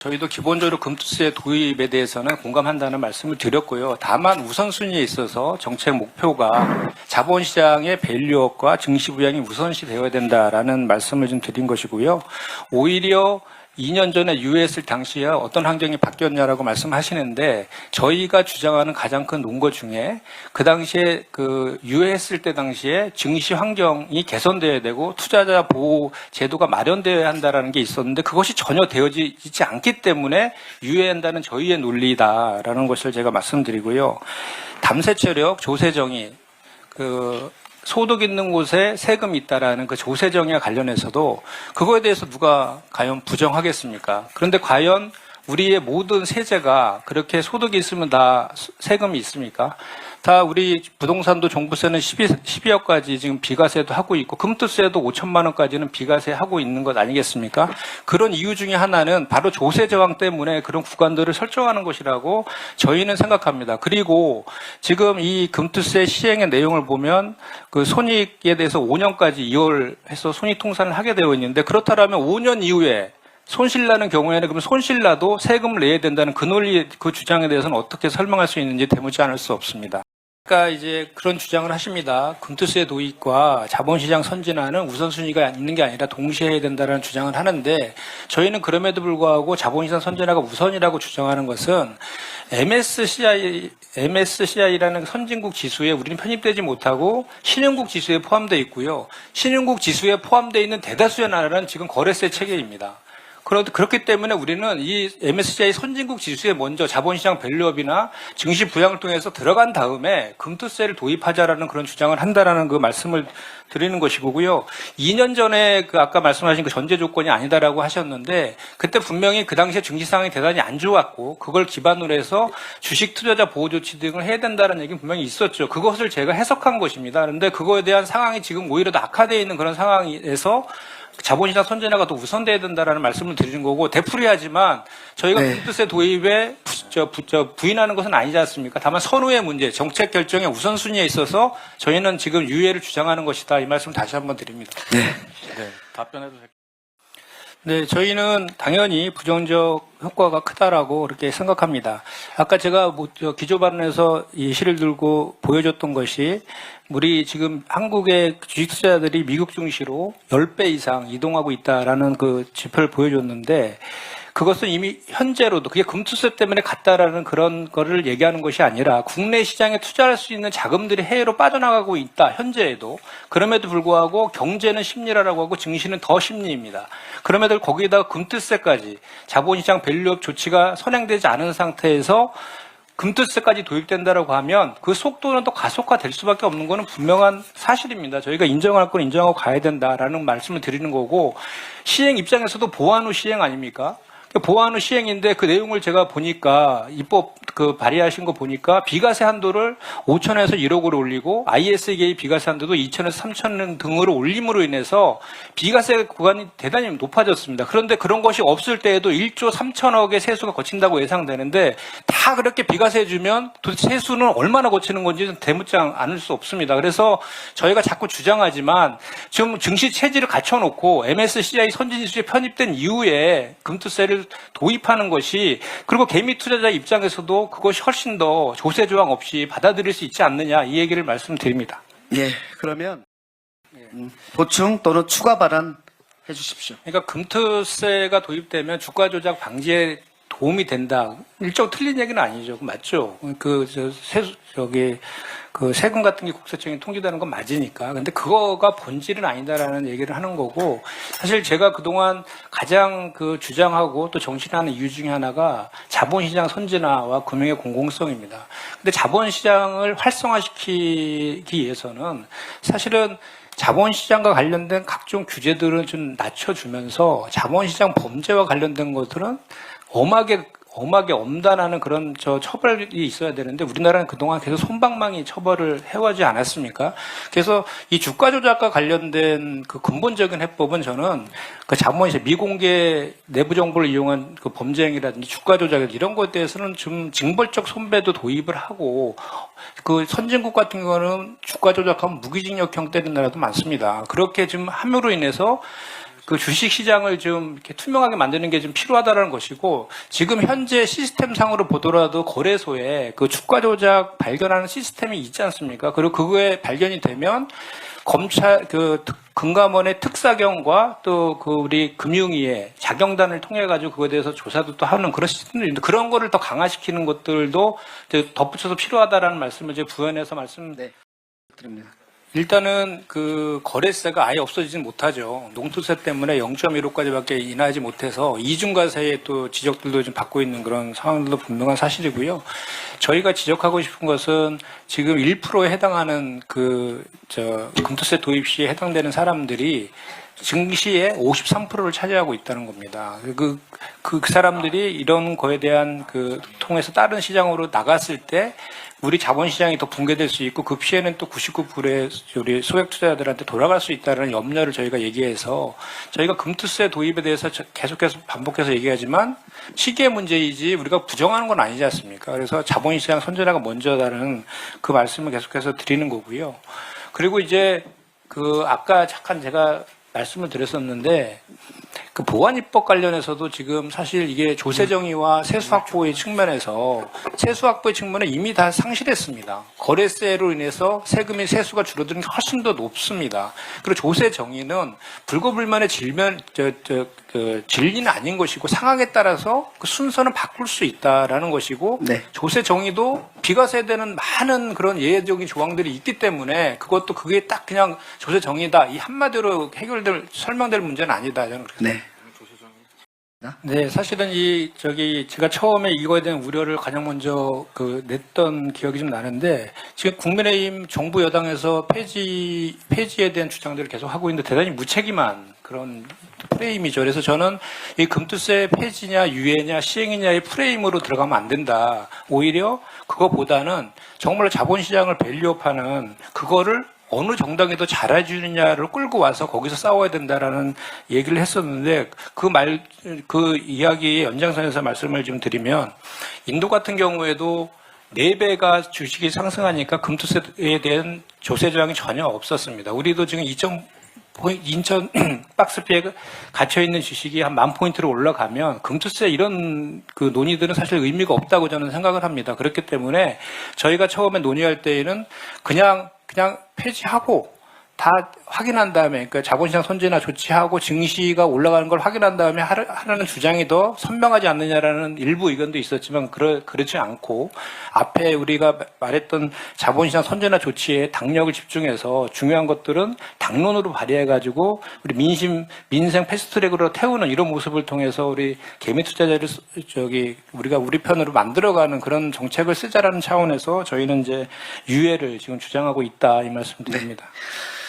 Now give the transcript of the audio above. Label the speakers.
Speaker 1: 저희도 기본적으로 금투세 도입에 대해서는 공감한다는 말씀을 드렸고요. 다만 우선순위에 있어서 정책 목표가 자본시장의 밸류업과 증시 부양이 우선시 되어야 된다라는 말씀을 좀 드린 것이고요. 오히려 2년 전에 유예했을 당시에 어떤 환경이 바뀌었냐라고 말씀하시는데 저희가 주장하는 가장 큰 논거 중에 그 당시에 유예했을 때 당시에 증시 환경이 개선되어야 되고 투자자 보호 제도가 마련되어야 한다라는 게 있었는데 그것이 전혀 되어지지 않기 때문에 유예한다는 저희의 논리다라는 것을 제가 말씀드리고요. 담세철력, 조세정의 소득 있는 곳에 세금이 있다라는 그 조세정의와 관련해서도 그거에 대해서 누가 과연 부정하겠습니까? 그런데 과연 우리의 모든 세제가 그렇게 소득이 있으면 다 세금이 있습니까? 다 우리 부동산도 종부세는 12억까지 지금 비과세도 하고 있고 금투세도 5천만 원까지는 비과세 하고 있는 것 아니겠습니까? 그런 이유 중에 하나는 바로 조세 저항 때문에 그런 구간들을 설정하는 것이라고 저희는 생각합니다. 그리고 지금 이 금투세 시행의 내용을 보면 그 손익에 대해서 5년까지 이월해서 손익통산을 하게 되어 있는데 그렇다면 5년 이후에 손실나는 경우에는 그럼 손실나도 세금을 내야 된다는 그 논리, 그 주장에 대해서는 어떻게 설명할 수 있는지 대묻지 않을 수 없습니다. 그러니까 이제 그런 주장을 하십니다. 금투세 도입과 자본시장 선진화는 우선순위가 있는 게 아니라 동시에 해야 된다는 주장을 하는데 저희는 그럼에도 불구하고 자본시장 선진화가 우선이라고 주장하는 것은 MSCI라는 선진국 지수에 우리는 편입되지 못하고 신흥국 지수에 포함되어 있고요. 신흥국 지수에 포함되어 있는 대다수의 나라는 지금 거래세 체계입니다. 그렇기 때문에 우리는 이 MSCI 선진국 지수에 먼저 자본시장 밸류업이나 증시 부양을 통해서 들어간 다음에 금투세를 도입하자라는 그런 주장을 한다라는 그 말씀을 드리는 것이고요. 2년 전에 아까 말씀하신 그 전제 조건이 아니다라고 하셨는데 그때 분명히 그 당시에 증시 상황이 대단히 안 좋았고 그걸 기반으로 해서 주식 투자자 보호 조치 등을 해야 된다는 얘기는 분명히 있었죠. 그것을 제가 해석한 것입니다. 그런데 그거에 대한 상황이 지금 오히려 더 악화되어 있는 그런 상황에서 자본시장 선진화가 더 우선돼야 된다라는 말씀을 드리는 거고 되풀이하지만 저희가 금투세 도입에 부인하는 것은 아니지 않습니까? 다만 선후의 문제, 정책 결정의 우선순위에 있어서 저희는 지금 유예를 주장하는 것이다. 이 말씀 다시 한번 드립니다.
Speaker 2: 네.
Speaker 1: 답변해도 될까요? 네, 저희는 당연히 부정적 효과가 크다라고 그렇게 생각합니다. 아까 제가 기조 발언에서 예시를 들고 보여줬던 것이 우리 지금 한국의 주식 투자자들이 미국 증시로 10배 이상 이동하고 있다라는 그 지표를 보여줬는데 그것은 이미 현재로도 그게 금투세 때문에 갔다라는 그런 거를 얘기하는 것이 아니라 국내 시장에 투자할 수 있는 자금들이 해외로 빠져나가고 있다. 현재에도. 그럼에도 불구하고 경제는 심리라고 하고 증시는 더 심리입니다. 그럼에도 거기에다가 금투세까지 자본시장 밸류업 조치가 선행되지 않은 상태에서 금투세까지 도입된다라고 하면 그 속도는 또 가속화될 수밖에 없는 것은 분명한 사실입니다. 저희가 인정할 건 인정하고 가야 된다라는 말씀을 드리는 거고 시행 입장에서도 보완 후 시행 아닙니까? 보완 후 시행인데 그 내용을 제가 보니까 입법 발의하신 거 보니까 비과세 한도를 5천에서 1억으로 올리고 IS계의 비과세 한도도 2천에서 3천 등으로 올림으로 인해서 비과세 구간이 대단히 높아졌습니다. 그런데 그런 것이 없을 때에도 1조 3천억의 세수가 거친다고 예상되는데 다 그렇게 비과세 해주면 도대체 세수는 얼마나 거치는 건지 대묻지 않을 수 없습니다. 그래서 저희가 자꾸 주장하지만 지금 증시 체질을 갖춰놓고 MSCI 선진지수에 편입된 이후에 금투세를 도입하는 것이 그리고 개미 투자자 입장에서도 그것이 훨씬 더 조세 조항 없이 받아들일 수 있지 않느냐 이 얘기를 말씀드립니다.
Speaker 2: 예, 그러면 보충 또는 추가 발언 해주십시오.
Speaker 1: 그러니까 금투세가 도입되면 주가 조작 방지에 도움이 된다. 일정 틀린 얘기는 아니죠. 맞죠? 세금 같은 게 국세청에 통지되는 건 맞으니까. 근데 그거가 본질은 아니다라는 얘기를 하는 거고, 사실 제가 그동안 가장 주장하고 또 정신하는 이유 중에 하나가 자본시장 선진화와 금융의 공공성입니다. 근데 자본시장을 활성화시키기 위해서는 사실은 자본시장과 관련된 각종 규제들은 좀 낮춰주면서 자본시장 범죄와 관련된 것들은 엄하게 엄단하는 그런 처벌이 있어야 되는데 우리나라는 그동안 계속 솜방망이 처벌을 해오지 않았습니까? 그래서 이 주가 조작과 관련된 그 근본적인 해법은 저는 그 자본시장 미공개 내부 정보를 이용한 그 범죄 행위라든지 주가 조작 이런 것에 대해서는 좀 징벌적 손배도 도입을 하고 그 선진국 같은 경우는 주가 조작하면 무기징역형 때리는 나라도 많습니다. 그렇게 좀 함으로 인해서 그 주식 시장을 좀 이렇게 투명하게 만드는 게 좀 필요하다는 것이고, 지금 현재 시스템상으로 보더라도 거래소에 그 주가 조작 발견하는 시스템이 있지 않습니까? 그리고 그거에 발견이 되면 검찰 금감원의 특사경과 또 그 우리 금융위의 자경단을 통해 가지고 그거에 대해서 조사도 또 하는 그런 시스템도 있는데, 그런 거를 더 강화시키는 것들도 이제 덧붙여서 필요하다라는 말씀을 이제 부연해서
Speaker 2: 드립니다.
Speaker 1: 일단은 그 거래세가 아예 없어지진 못하죠. 농토세 때문에 0.15까지밖에 인하하지 못해서 이중과세의 또 지적들도 좀 받고 있는 그런 상황들도 분명한 사실이고요. 저희가 지적하고 싶은 것은 지금 1%에 해당하는 금토세 도입 시에 해당되는 사람들이 증시의 53%를 차지하고 있다는 겁니다. 그 사람들이 이런 거에 대한 통해서 다른 시장으로 나갔을 때 우리 자본시장이 더 붕괴될 수 있고 그 피해는 또 99%의 우리 소액 투자자들한테 돌아갈 수 있다는 염려를 저희가 얘기해서, 저희가 금투세 도입에 대해서 계속해서 반복해서 얘기하지만 시기의 문제이지 우리가 부정하는 건 아니지 않습니까? 그래서 자본시장 선진화가 먼저다는 그 말씀을 계속해서 드리는 거고요. 그리고 이제 아까 잠깐 제가 말씀을 드렸었는데, 그 보안입법 관련해서도 지금 사실 이게 조세정의와 세수확보의 측면에서 세수확보의 측면은 이미 다 상실했습니다. 거래세로 인해서 세금이 세수가 줄어드는 게 훨씬 더 높습니다. 그리고 조세정의는 불고불만의 진리는 아닌 것이고 상황에 따라서 그 순서는 바꿀 수 있다라는 것이고,
Speaker 2: 네.
Speaker 1: 조세정의도 비과세되는 많은 그런 예외적인 조항들이 있기 때문에 그게 딱 그냥 조세정의다 이 한마디로 설명될 문제는 아니다. 저는 그렇게
Speaker 2: 네.
Speaker 1: 네, 사실은 제가 처음에 이거에 대한 우려를 가장 먼저 냈던 기억이 좀 나는데, 지금 국민의힘 정부 여당에서 폐지에 대한 주장들을 계속 하고 있는데 대단히 무책임한 그런 프레임이죠. 그래서 저는 이 금투세 폐지냐 유예냐 시행이냐의 프레임으로 들어가면 안 된다. 오히려 그거보다는 정말로 자본시장을 밸류업하는 그거를 어느 정당이 더 잘해주느냐를 끌고 와서 거기서 싸워야 된다라는 얘기를 했었는데, 그 이야기의 연장선에서 말씀을 좀 드리면, 인도 같은 경우에도 4배가 주식이 상승하니까 금투세에 대한 조세 조항이 전혀 없었습니다. 우리도 지금 인천 박스피에 갇혀있는 주식이 한 10,000포인트로 올라가면 금투세 이런 논의들은 사실 의미가 없다고 저는 생각을 합니다. 그렇기 때문에 저희가 처음에 논의할 때에는 그냥 폐지하고 다 확인한 다음에, 그러니까 자본시장 선진화 조치하고 증시가 올라가는 걸 확인한 다음에 하라는 주장이 더 선명하지 않느냐라는 일부 의견도 있었지만 그렇지 않고, 앞에 우리가 말했던 자본시장 선진화 조치에 당력을 집중해서 중요한 것들은 당론으로 발의해가지고 우리 민생 패스트트랙으로 태우는 이런 모습을 통해서 우리 개미 투자자를 우리가 우리 편으로 만들어가는 그런 정책을 쓰자라는 차원에서 저희는 이제 유예를 지금 주장하고 있다 이 말씀드립니다.
Speaker 2: 네.